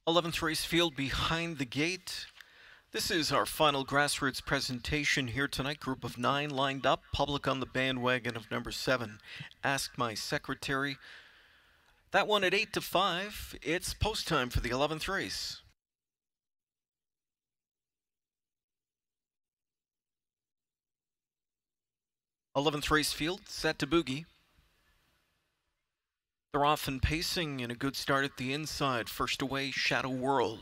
11th race field behind the gate. This is our final Grassroots presentation here tonight. Group of 9 lined up. Public on the bandwagon of number 7. Ask My Secretary. That one at 8 to 5. It's post time for the 11th race. '11th race field set to boogie. They're off and pacing in a good start at the inside. First away, Shadow World.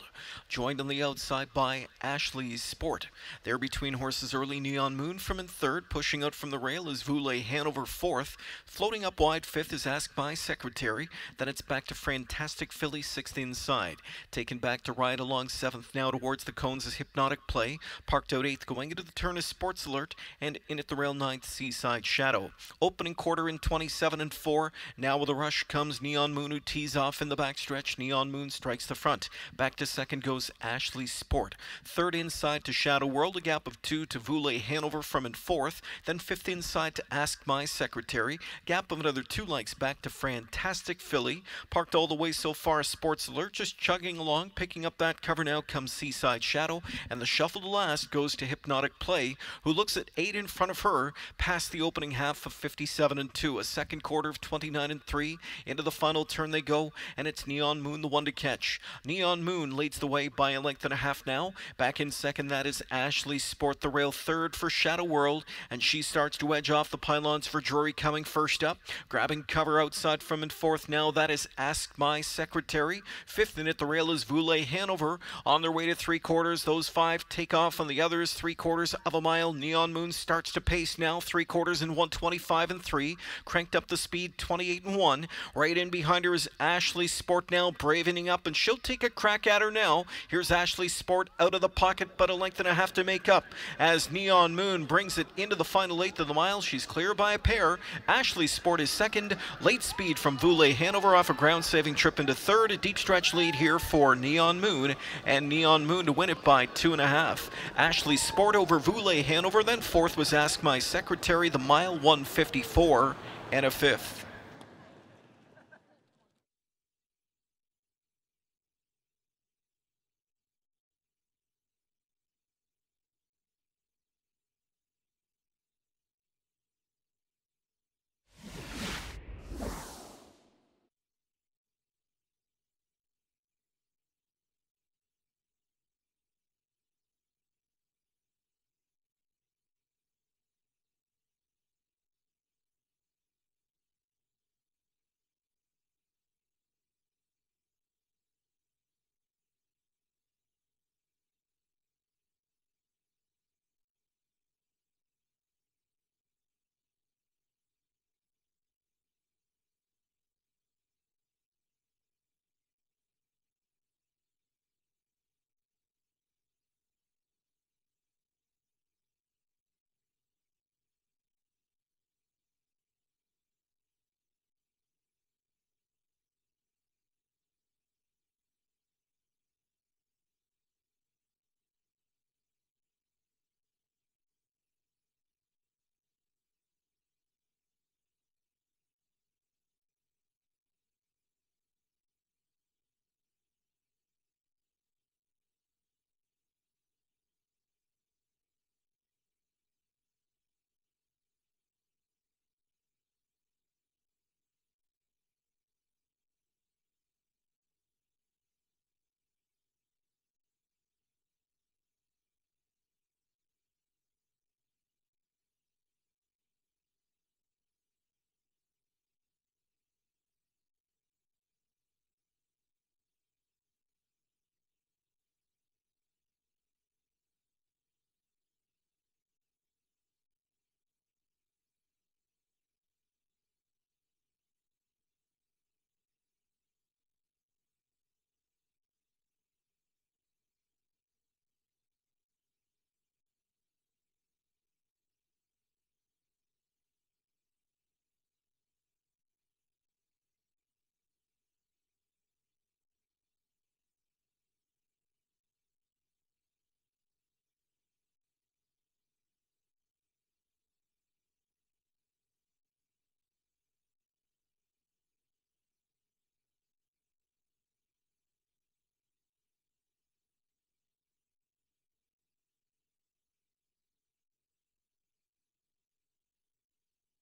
Joined on the outside by Ashlees Sport. There between horses early, Neon Moon from in third. Pushing out from the rail is Voulez Hanover fourth. Floating up wide fifth is Ask My Secretary. Then it's back to Fantastic Filly sixth inside. Taken back to ride along seventh now towards the cones is Hypnotic Play. Parked out eighth going into the turn is Sports Alert. And in at the rail ninth, Seaside Shadow. Opening quarter in 27 and 4. Now with a rush comes Neon Moon, who tees off in the backstretch. Neon Moon strikes the front. Back to second goes Ashlees Sport. Third inside to Shadow World, a gap of 2 to Voulez Hanover from in fourth. Then fifth inside to Ask My Secretary. Gap of another 2 lengths back to Fantastic Filly. Parked all the way so far, Sports Alert just chugging along. Picking up that cover now comes Seaside Shadow. And the shuffle to last goes to Hypnotic Play, who looks at 8 in front of her past the opening half of 57 and 2. A second quarter of 29 and 3. Into the final turn they go, and it's Neon Moon, the one to catch. Neon Moon leads the way by a length and a half now. Back in second, that is Ashlees Sport, the rail third for Shadow World, and she starts to edge off the pylons for Drury coming first up. Grabbing cover outside from in fourth now, that is Ask My Secretary. Fifth in at the rail is Voulez Hanover. On their way to 3/4, those 5 take off on the others 3/4 of a mile. Neon Moon starts to pace now, 3/4 in 1:25 and 3. Cranked up the speed, 28 and 1. Right in behind her is Ashlees Sport now, bravening up, and she'll take a crack at her now. Here's Ashlees Sport out of the pocket, but a length and a half to make up as Neon Moon brings it into the final eighth of the mile. She's clear by a pair. Ashlees Sport is second. Late speed from Voulez Hanover off a ground-saving trip into third. A deep stretch lead here for Neon Moon, and Neon Moon to win it by 2.5. Ashlees Sport over Voulez Hanover. Then fourth was Ask My Secretary, the mile 1:54 and a fifth.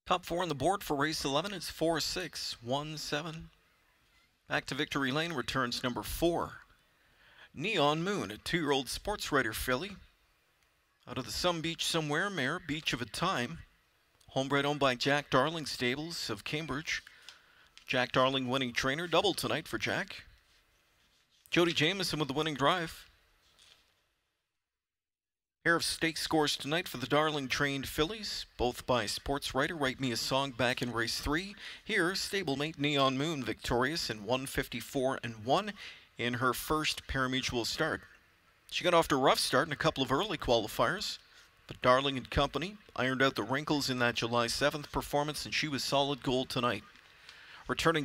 Top 4 on the board for race 11 is 4, 6, 1, 7. Back to victory lane returns number 4. Neon Moon, a 2-year-old sports writer filly. Out of the Some Beach Somewhere mare, Beach of a Time. Homebred owned by Jack Darling Stables of Cambridge. Jack Darling winning trainer, double tonight for Jack. Jody Jamieson with the winning drive. Pair of stake scores tonight for the Darling trained fillies, both by sports writer Write Me a Song back in race 3. Here, stablemate Neon Moon victorious in 154-1 in her first parimutuel start. She got off to a rough start in a couple of early qualifiers, but Darling and company ironed out the wrinkles in that July 7th performance, and she was solid gold tonight. Returning